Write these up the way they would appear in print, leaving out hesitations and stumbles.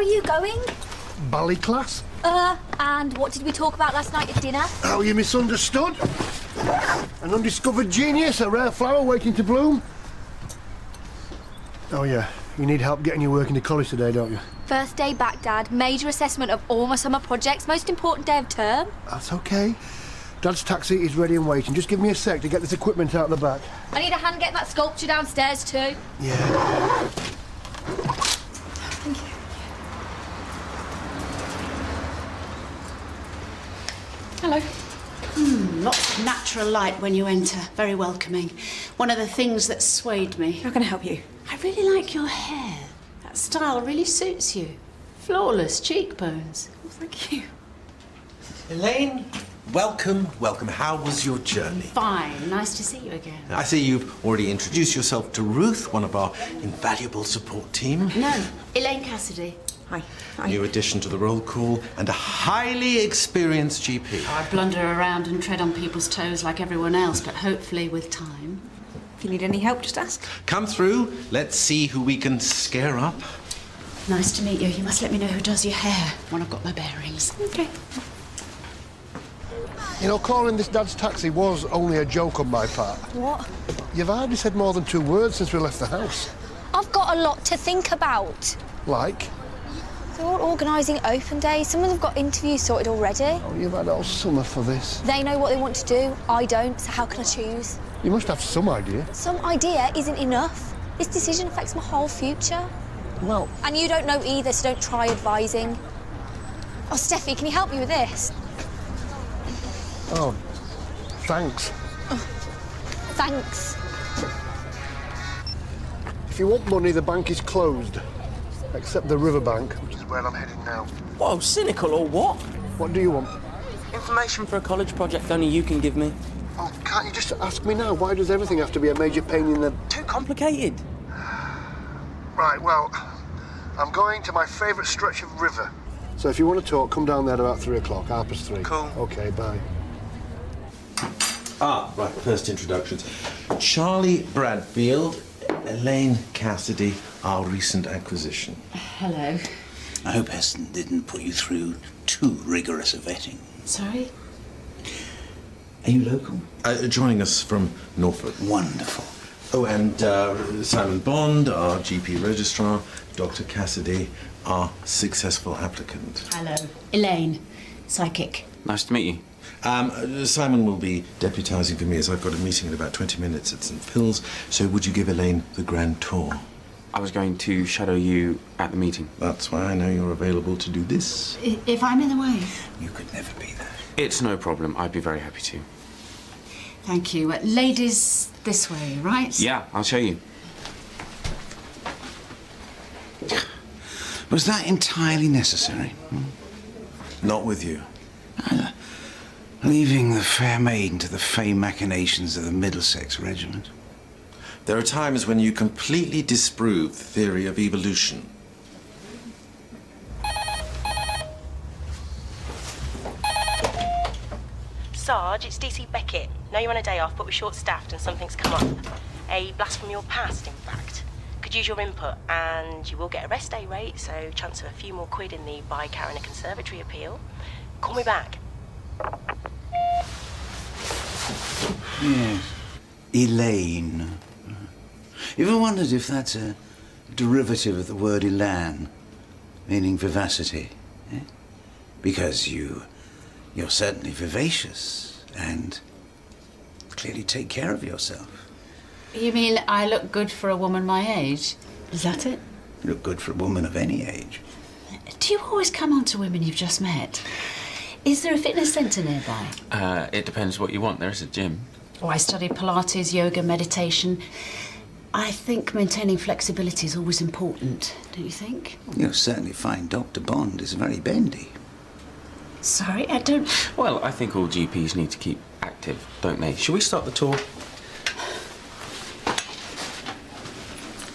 are you going? Ballet class. And what did we talk about last night at dinner? How you misunderstood. An undiscovered genius, a rare flower waiting to bloom. Oh yeah, you need help getting your work into college today, don't you? First day back, Dad. Major assessment of all my summer projects. Most important day of term. That's okay. Dad's taxi is ready and waiting. Just give me a sec to get this equipment out the back. I need a hand getting that sculpture downstairs too. Yeah. Thank you. Hello. Lots of natural light when you enter. Very welcoming. One of the things that swayed me. How can I help you? I really like your hair. That style really suits you. Flawless cheekbones. Oh, thank you. Elaine, welcome, welcome. How was your journey? Fine. Nice to see you again. I see you've already introduced yourself to Ruth, one of our invaluable support team. No, Elaine Cassidy. Hi. New addition to the roll call and a highly experienced GP. I blunder around and tread on people's toes like everyone else, but hopefully with time. If you need any help, just ask. Come through. Let's see who we can scare up. Nice to meet you. You must let me know who does your hair when I've got my bearings. Okay. You know, calling this Dad's taxi was only a joke on my part. What? You've hardly said more than 2 words since we left the house. I've got a lot to think about. Like? They're all organising open days. Some of them have got interviews sorted already. Oh, you've had all summer for this. They know what they want to do. I don't, so how can I choose? You must have some idea. Some idea isn't enough. This decision affects my whole future. Well... And you don't know either, so don't try advising. Oh, Steffi, can you help me with this? Oh, thanks. Thanks. If you want money, the bank is closed. Except the riverbank, which is where I'm heading now. Whoa, cynical or what? What do you want? Information for a college project only you can give me. Oh, can't you just ask me now? Why does everything have to be a major pain in the... Too complicated. Right, well, I'm going to my favourite stretch of river. So if you want to talk, come down there at about 3 o'clock, 3:30. Cool. OK, bye. Right, first introductions. Charlie Bradfield, Elaine Cassidy, our recent acquisition. Hello. I hope Heston didn't put you through too rigorous a vetting. Sorry? Are you local? Joining us from Norfolk. Wonderful. Oh, and Simon Bond, our GP registrar, Dr. Cassidy, our successful applicant. Hello. Elaine, psychic. Nice to meet you. Simon will be deputising for me as I've got a meeting in about 20 minutes at St. Phil's, so would you give Elaine the grand tour? I was going to shadow you at the meeting. That's why I know you're available to do this. If I'm in the way. You could never be that. It's no problem. I'd be very happy to. Thank you. Ladies this way, right? Yeah, I'll show you. Was that entirely necessary? Not with you. Leaving the fair maiden to the fey machinations of the Middlesex Regiment. There are times when you completely disprove the theory of evolution. Sarge, it's DC Beckett. Know you're on a day off, but we're short-staffed and something's come up. A blast from your past, in fact. Could use your input, and you will get a rest day rate, so chance of a few more quid in the By Karen a Conservatory appeal. Call me back. Yes. Elaine. You ever wondered if that's a derivative of the word elan, meaning vivacity? Eh? Because you're certainly vivacious and clearly take care of yourself. You mean I look good for a woman my age? Is that it? You look good for a woman of any age. Do you always come on to women you've just met? Is there a fitness centre nearby? It depends what you want. There is a gym. Oh, I study Pilates, yoga, meditation. I think maintaining flexibility is always important, don't you think? You'll certainly find Dr. Bond is very bendy. Sorry, I don't... Well, I think all GPs need to keep active, don't they? Shall we start the tour?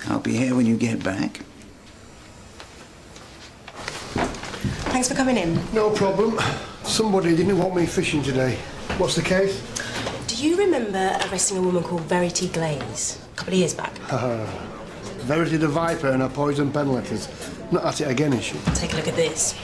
I'll be here when you get back. Thanks for coming in. No problem. Somebody didn't want me fishing today. What's the case? Do you remember arresting a woman called Verity Glaze a couple of years back? Verity the Viper and her poison pen letters. Not at it again, is she? Take a look at this.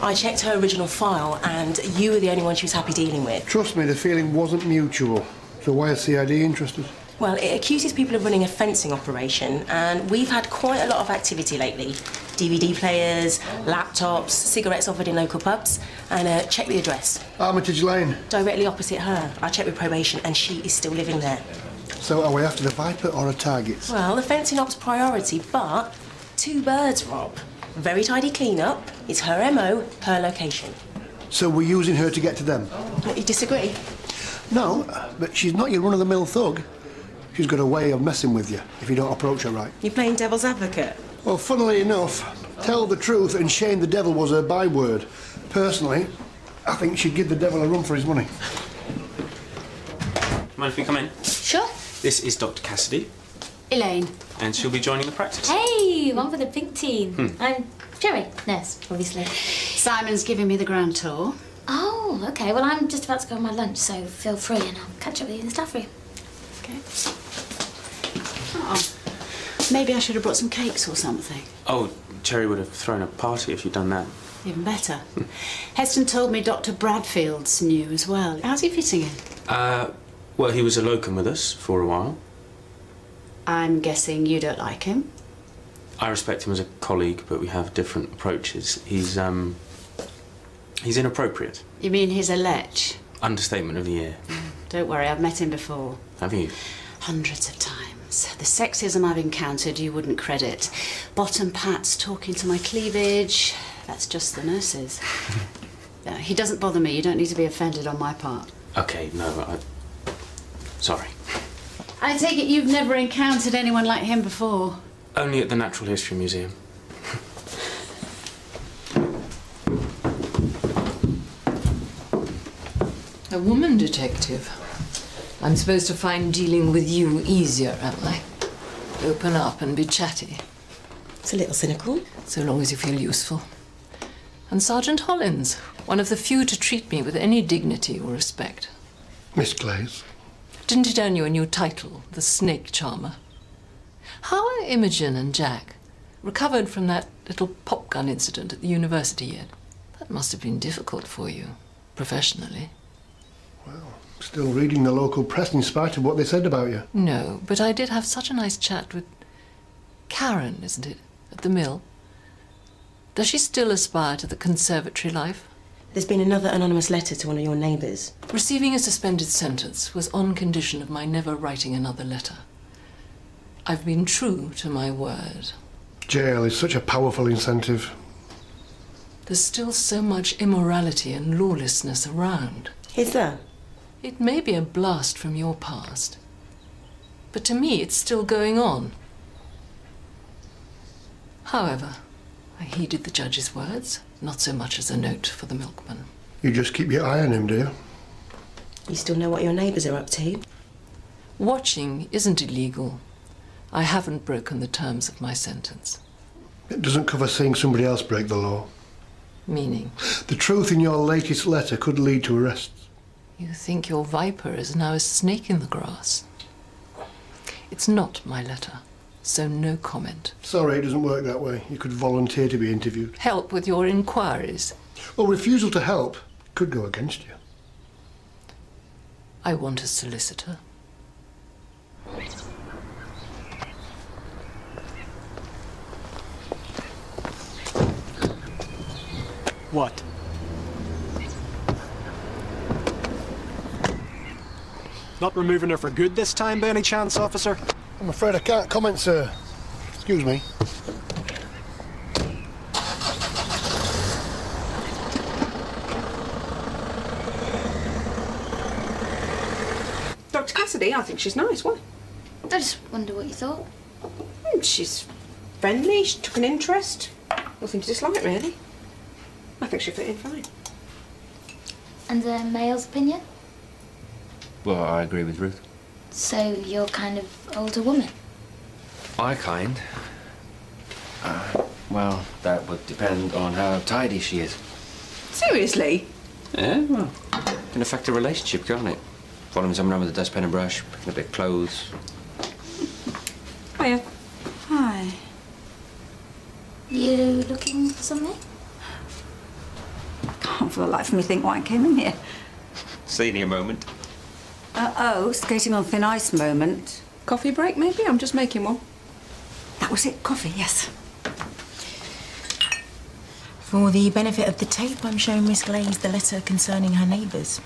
I checked her original file, and you were the only one she was happy dealing with. Trust me, the feeling wasn't mutual. So why is CID interested? Well, it accuses people of running a fencing operation, and we've had quite a lot of activity lately. DVD players, laptops, cigarettes offered in local pubs, and check the address. Armitage Lane. Directly opposite her. I checked with probation, and she is still living there. So are we after the Viper or a target? Well, the fencing op's priority, but 2 birds, Rob. Very tidy clean-up. It's her MO, her location. So we're using her to get to them? You disagree? No, but she's not your run-of-the-mill thug. She's got a way of messing with you if you don't approach her right. You're playing devil's advocate? Well, funnily enough, tell the truth and shame the devil was her byword. Personally, I think she'd give the devil a run for his money. Mind if we come in? Sure. This is Dr. Cassidy, Elaine. and she'll be joining the practice. Hey, one for the pink team. I'm Jerry, nurse, obviously. Simon's giving me the grand tour. Oh, OK. Well, I'm just about to go on my lunch, so feel free and I'll catch up with you in the staff room. OK. Oh, maybe I should have brought some cakes or something. Oh, Cherry would have thrown a party if you'd done that. Even better. Heston told me Dr. Bradfield's new as well. How's he fitting in? Well, he was a locum with us for a while. I'm guessing you don't like him? I respect him as a colleague, but we have different approaches. He's inappropriate. You mean he's a lech? Understatement of the year. Don't worry, I've met him before. Have you? Hundreds of times. The sexism I've encountered you wouldn't credit. Bottom pats talking to my cleavage. That's just the nurses. No, he doesn't bother me. You don't need to be offended on my part. OK, no, sorry. I take it you've never encountered anyone like him before? Only at the Natural History Museum. A woman detective. I'm supposed to find dealing with you easier, am I? Open up and be chatty. It's a little cynical. So long as you feel useful. And Sergeant Hollins, one of the few to treat me with any dignity or respect. Miss Glaze. Didn't it earn you a new title, the Snake Charmer? How are Imogen and Jack recovered from that little pop gun incident at the university yet? That must have been difficult for you, professionally. Well, still reading the local press in spite of what they said about you. No, but I did have such a nice chat with Karen, isn't it, at the mill? Does she still aspire to the conservatory life? There's been another anonymous letter to one of your neighbours. Receiving a suspended sentence was on condition of my never writing another letter. I've been true to my word. Jail is such a powerful incentive. There's still so much immorality and lawlessness around. Is there? It may be a blast from your past, but to me it's still going on. However, I heeded the judge's words, not so much as a note for the milkman. You just keep your eye on him, do you? You still know what your neighbours are up to? Watching isn't illegal. I haven't broken the terms of my sentence. It doesn't cover seeing somebody else break the law. Meaning? The truth in your latest letter could lead to arrests. You think your Viper is now a snake in the grass. It's not my letter, so no comment. Sorry, it doesn't work that way. You could volunteer to be interviewed. Help with your inquiries. Well, refusal to help could go against you. I want a solicitor. What? Not removing her for good this time, by any chance, officer? I'm afraid I can't comment, sir. Excuse me. Dr. Cassidy, I think she's nice. What? I just wonder what you thought. She's friendly, she took an interest. Nothing to dislike, really. I think she'll fit in fine. And the male's opinion? Well, I agree with Ruth. So you're kind of older woman? I kind. Well, that would depend on how tidy she is. Seriously? Yeah, well, can affect a relationship, can't it? Following someone around with a dustpan and brush, picking up their clothes. Hiya. Hi. You looking for something? I can't for the life of me think why I came in here. Senior moment. Oh, skating on thin ice moment. Coffee break, maybe? I'm just making one. That was it, coffee, yes. For the benefit of the tape, I'm showing Miss Glaze the letter concerning her neighbours.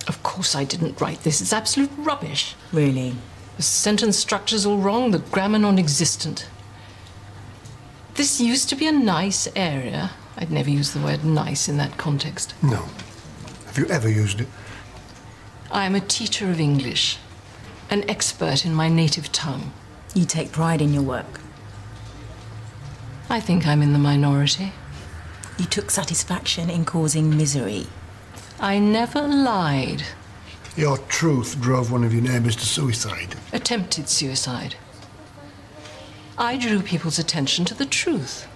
Of course I didn't write this. It's absolute rubbish. Really? The sentence structure's all wrong, the grammar non-existent. This used to be a nice area. I'd never use the word nice in that context. No. Have you ever used it? I am a teacher of English, an expert in my native tongue. You take pride in your work. I think I'm in the minority. You took satisfaction in causing misery. I never lied. Your truth drove one of your neighbours to suicide. Attempted suicide. I drew people's attention to the truth.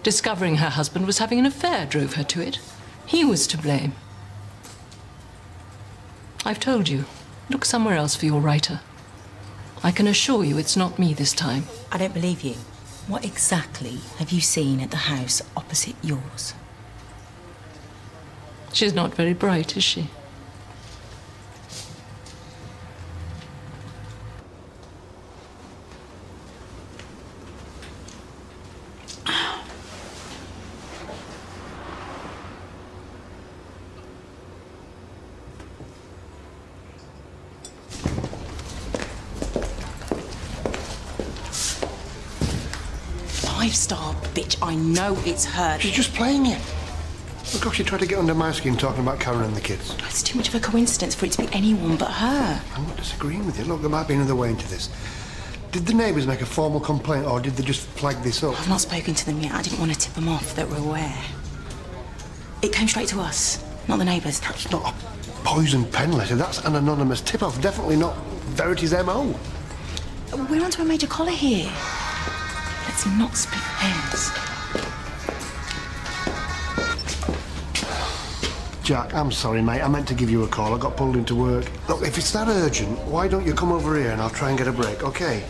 Discovering her husband was having an affair drove her to it. He was to blame. I've told you, look somewhere else for your writer. I can assure you it's not me this time. I don't believe you. What exactly have you seen at the house opposite yours? She's not very bright, is she? Five-star bitch, I know it's her. She's just playing it. Look how she tried to get under my skin talking about Karen and the kids. It's too much of a coincidence for it to be anyone but her. I'm not disagreeing with you. Look, there might be another way into this. Did the neighbours make a formal complaint, or did they just flag this up? I've not spoken to them yet. I didn't want to tip them off that we're aware. It came straight to us, not the neighbours. That's not a poison pen letter. That's an anonymous tip-off. Definitely not Verity's MO. We're onto a major collar here. Let's not split hairs. Jack, I'm sorry, mate. I meant to give you a call. I got pulled into work. Look, if it's that urgent, why don't you come over here and I'll try and get a break, OK?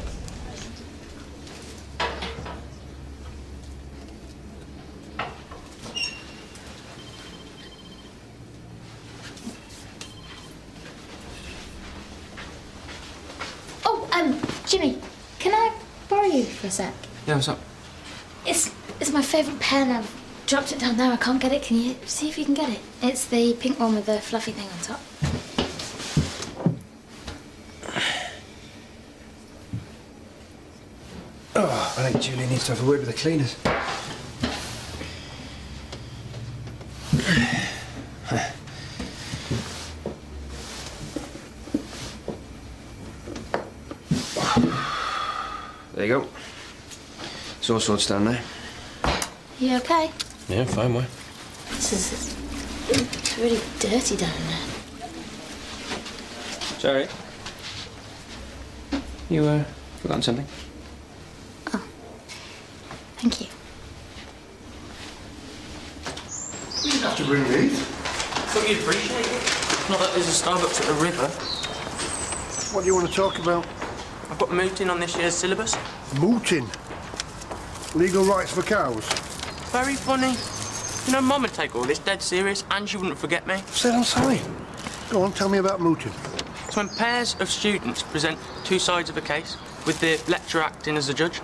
Oh, Jimmy, can I borrow you for a sec? Yeah, what's up? It's my favourite pen. I've dropped it down there. I can't get it. Can you see if you can get it? It's the pink one with the fluffy thing on top. Oh, I think Julie needs to have a word with the cleaners. There you go. It's all sorts down there. You okay? Yeah, fine, why? It's really dirty down there. Sorry. You, forgotten something? Oh. Thank you. You didn't have to bring these. Thought you'd appreciate it. Not that there's a Starbucks at the river. What do you want to talk about? I've got mooting on this year's syllabus. Mooting? Legal rights for cows? Very funny. You know, Mum would take all this dead serious and she wouldn't forget me. Say I'm sorry. Go on, tell me about mooting. It's when pairs of students present two sides of a case, with the lecturer acting as a judge.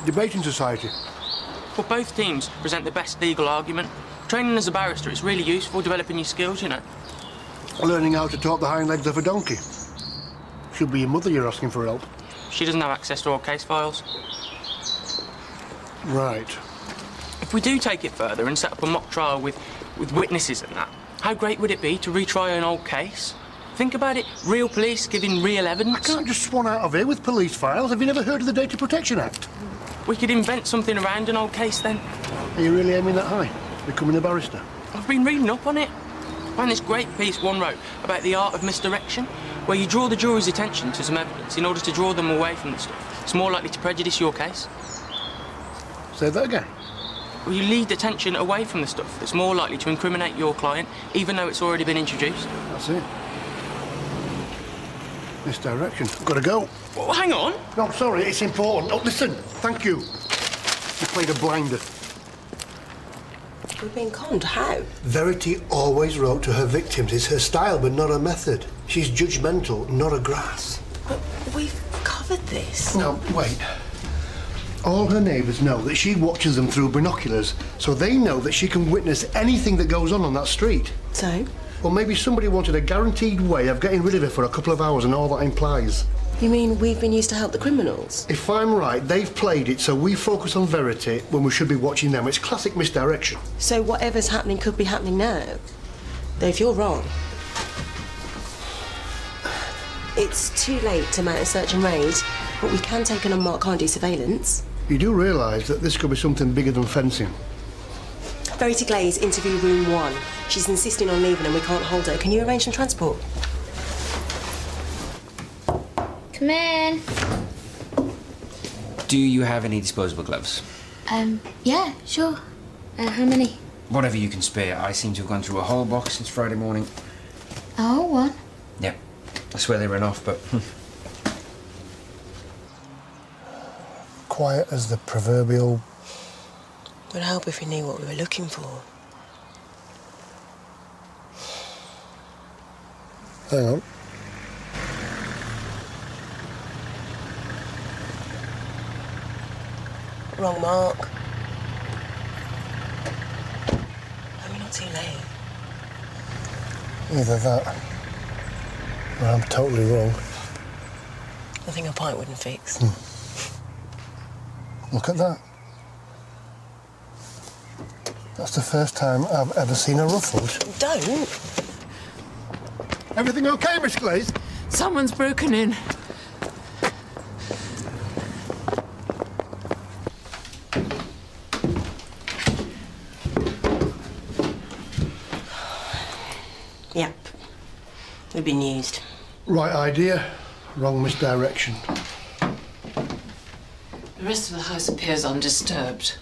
Debating society. Well, both teams present the best legal argument. Training as a barrister, it's really useful, developing your skills, you know. Learning how to talk the hind legs of a donkey. Should be your mother you're asking for help. She doesn't have access to all case files. Right. If we do take it further and set up a mock trial with witnesses and that, how great would it be to retry an old case? Think about it, real police giving real evidence. I can't just swan out of here with police files. Have you never heard of the Data Protection Act? We could invent something around an old case then. Are you really aiming that high? Becoming a barrister? I've been reading up on it. I found this great piece one wrote about the art of misdirection, where you draw the jury's attention to some evidence in order to draw them away from the stuff. It's more likely to prejudice your case. Say that again. Well, you lead attention away from the stuff that's more likely to incriminate your client, even though it's already been introduced. That's it. Misdirection. I've got to go. Oh, hang on. No, sorry, it's important. Oh, listen, thank you. You played a blinder. We've been conned. How? Verity always wrote to her victims. It's her style, but not her method. She's judgmental, not a grass. But we've covered this. No, wait. All her neighbours know that she watches them through binoculars, so they know that she can witness anything that goes on that street. So? Well, maybe somebody wanted a guaranteed way of getting rid of her for a couple of hours and all that implies. You mean we've been used to help the criminals? If I'm right, they've played it so we focus on Verity when we should be watching them. It's classic misdirection. So whatever's happening could be happening now. Though if you're wrong, it's too late to mount a search and raid, but we can take an unmarked car and do surveillance. You do realise that this could be something bigger than fencing? Verity Glaze, interview room 1. She's insisting on leaving and we can't hold her. Can you arrange some transport? Come in. Do you have any disposable gloves? Yeah, sure. How many? Whatever you can spare. I seem to have gone through a whole box since Friday morning. Oh, one. Yep. I swear they ran off, but... Quiet as the proverbial... It would help if we knew what we were looking for. Hang on. Wrong mark. Are we not too late? Either that, or I'm totally wrong. Nothing a pint wouldn't fix. Look at that. That's the first time I've ever seen her ruffled. Don't. Everything okay, Miss Glaze? Someone's broken in. Yep. We've been used. Right idea, wrong misdirection. The rest of the house appears undisturbed.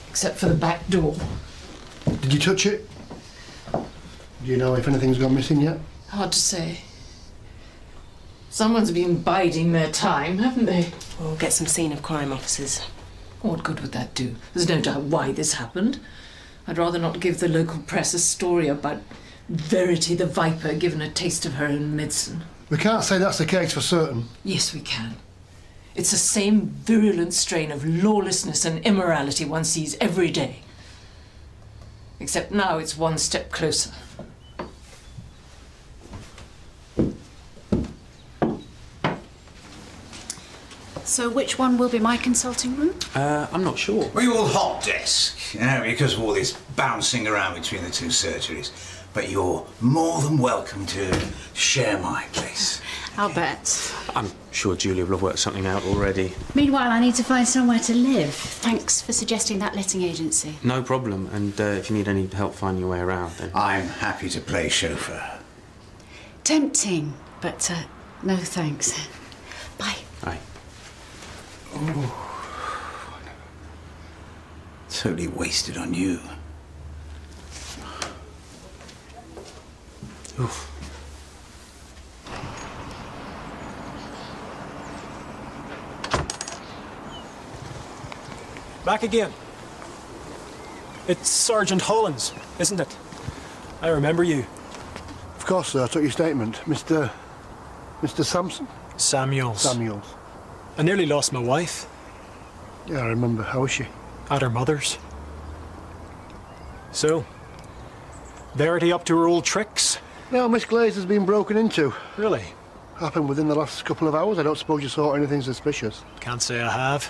Except for the back door. Did you touch it? Do you know if anything's gone missing yet? Hard to say. Someone's been biding their time, haven't they? We'll get some scene of crime officers. What good would that do? There's no doubt why this happened. I'd rather not give the local press a story about Verity the Viper given a taste of her own medicine. We can't say that's the case for certain. Yes, we can. It's the same virulent strain of lawlessness and immorality one sees every day. Except now it's one step closer. So which one will be my consulting room? I'm not sure. We will hot desk, because of all this bouncing around between the two surgeries. But you're more than welcome to share my place. I'll bet. I'm sure Julia will have worked something out already. Meanwhile, I need to find somewhere to live. Thanks for suggesting that letting agency. No problem. And if you need any help finding your way around, then... I'm happy to play chauffeur. Tempting, but no thanks. Bye. Bye. Ooh. Totally wasted on you. Oof. Back again. It's Sergeant Hollins, isn't it? I remember you. Of course, sir. I took your statement. Mr. Sampson? Samuels. Samuels. I nearly lost my wife. Yeah, I remember. How was she? At her mother's. So, Verity up to her old tricks? No, Miss Glaze has been broken into. Really? Happened within the last couple of hours. I don't suppose you saw anything suspicious. Can't say I have.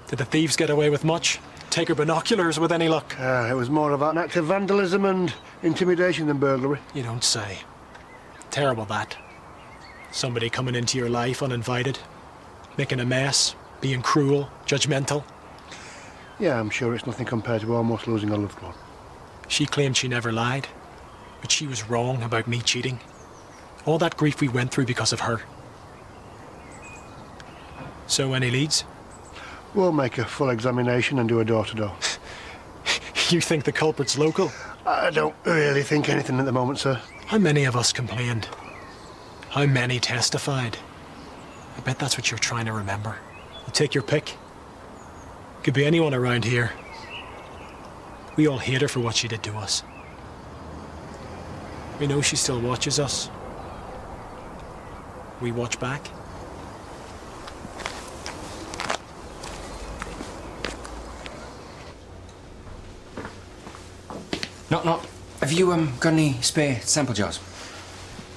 Did the thieves get away with much? Take her binoculars with any luck? It was more of an act of vandalism and intimidation than burglary. You don't say. Terrible, that. Somebody coming into your life uninvited, making a mess, being cruel, judgmental. Yeah, I'm sure it's nothing compared to almost losing a loved one. She claimed she never lied, but she was wrong about me cheating. All that grief we went through because of her. So, any leads? We'll make a full examination and do a door-to-door. You think the culprit's local? I don't really think anything at the moment, sir. How many of us complained? How many testified? I bet that's what you're trying to remember. You take your pick. Could be anyone around here. We all hate her for what she did to us. We know she still watches us. We watch back. Knock, knock. Have you got any spare sample jars?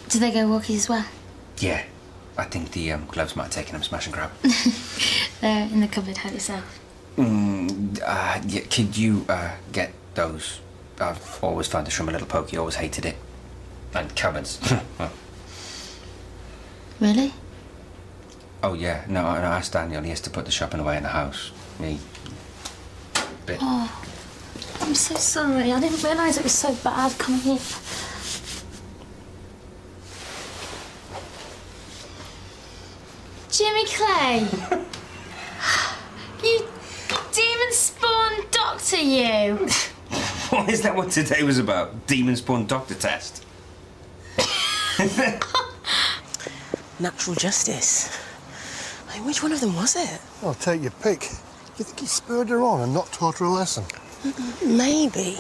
Do they go walkies as well? Yeah. I think the gloves might have taken them smash and grab. They're in the cupboard, help yourself. Yeah, could you get those? I've always found this from a little pokey, always hated it. And cupboards. Well. Really? Oh yeah, no, I asked Daniel, he has to put the shopping away in the house. Me. Bit. Oh, I'm so sorry. I didn't realise it was so bad coming here. Jimmy Clay! You demon-spawned doctor, you! What, is that what today was about? Demon spawn doctor test? Natural justice. I mean, which one of them was it? I'll take your pick. Do you think he spurred her on and not taught her a lesson? Maybe.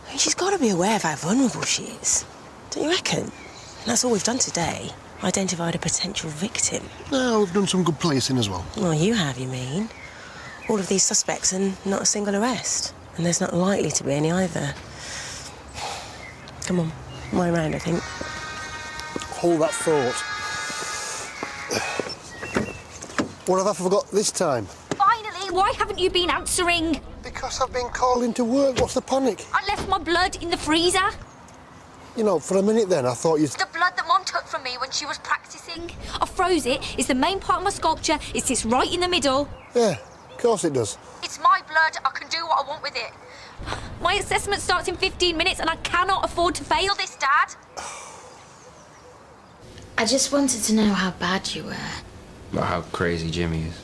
I mean, she's got to be aware of how vulnerable she is. Don't you reckon? And that's all we've done today. Identified a potential victim. No, we've done some good policing as well. Well, you have, you mean? All of these suspects and not a single arrest. And there's not likely to be any either. Come on, my round, I think. Hold that thought. What have I forgot this time? Finally, why haven't you been answering? Because I've been called into work. What's the panic? I left my blood in the freezer. You know, for a minute then, I thought you'd... The blood that Mum took from me when she was practising. I froze it. It's the main part of my sculpture. It sits right in the middle. Yeah, of course it does. It's my blood. I can do what I want with it. My assessment starts in 15 minutes and I cannot afford to fail this, Dad. I just wanted to know how bad you were. About how crazy Jimmy is.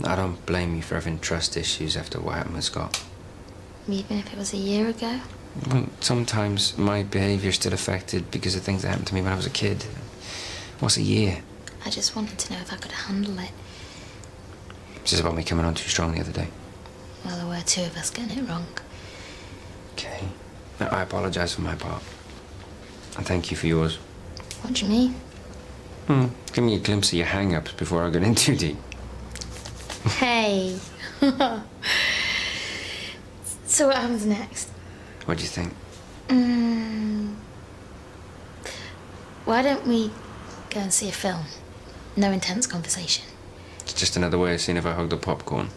I don't blame you for having trust issues after what happened with Scott. Even if it was a year ago? Well, sometimes my behaviour's still affected because of things that happened to me when I was a kid. What's a year? I just wanted to know if I could handle it. It's just about me coming on too strong the other day. Well, there were two of us getting it wrong. Okay. Now, I apologise for my part. And thank you for yours. What do you mean? Give me a glimpse of your hang-ups before I get in too deep. Hey. So what happens next? What do you think? Why don't we go and see a film? No intense conversation. It's just another way of seeing if I hug the popcorn.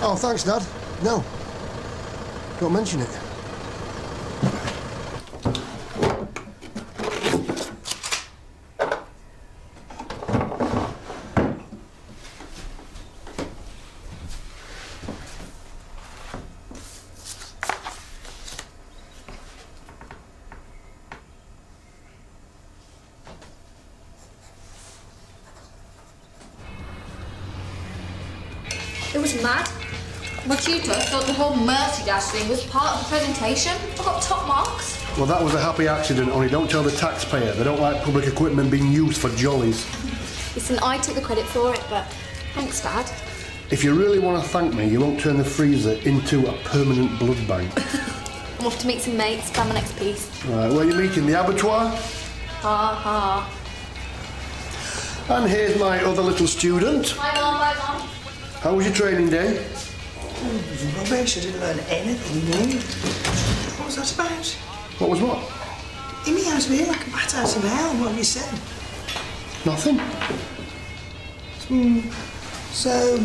Oh, thanks, Dad. No. Don't mention it. It was mad. My tutor thought the whole Mercy Dash thing was part of the presentation. I got top marks. Well, that was a happy accident, only don't tell the taxpayer. They don't like public equipment being used for jollies. Listen, I took the credit for it, but thanks, Dad. If you really want to thank me, you won't turn the freezer into a permanent blood bank. I'm off to meet some mates, plan my next piece. Right, where are you meeting? The abattoir? Ha ha. And here's my other little student. Bye, Mum, bye, Mum. How was your training day? It was rubbish. I didn't learn anything new. What was that about? What was what? You mean out of here like a bat out of hell? What have you said? Nothing. So,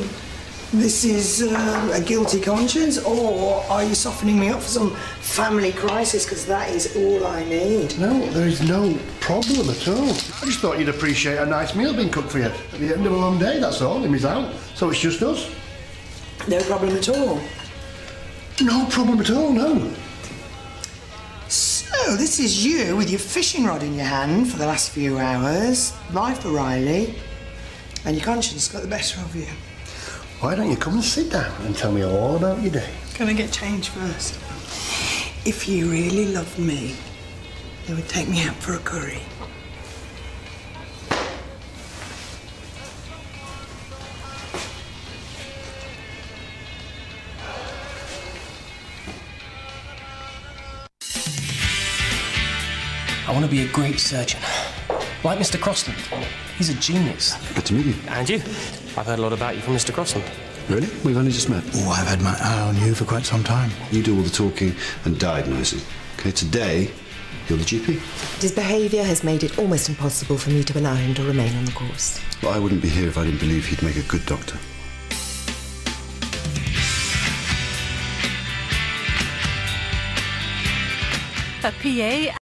this is a guilty conscience, or are you softening me up for some family crisis? Because that is all I need. No, there is no problem at all. I just thought you'd appreciate a nice meal being cooked for you at the end of a long day, that's all. Emmy's out, so it's just us. No problem at all. No problem at all, no. So, this is you with your fishing rod in your hand for the last few hours, life for Riley, and your conscience got the better of you. Why don't you come and sit down and tell me all about your day? Can I get change first? If you really loved me, you would take me out for a curry. I want to be a great surgeon. Like Mr. Crossland. He's a genius. Good to meet you. And you? I've heard a lot about you from Mr. Crossland. Really? We've only just met. Oh, I've had my eye on you for quite some time. You do all the talking and diagnosing. Okay, today, you're the GP. His behaviour has made it almost impossible for me to allow him to remain on the course. Well, I wouldn't be here if I didn't believe he'd make a good doctor. A PA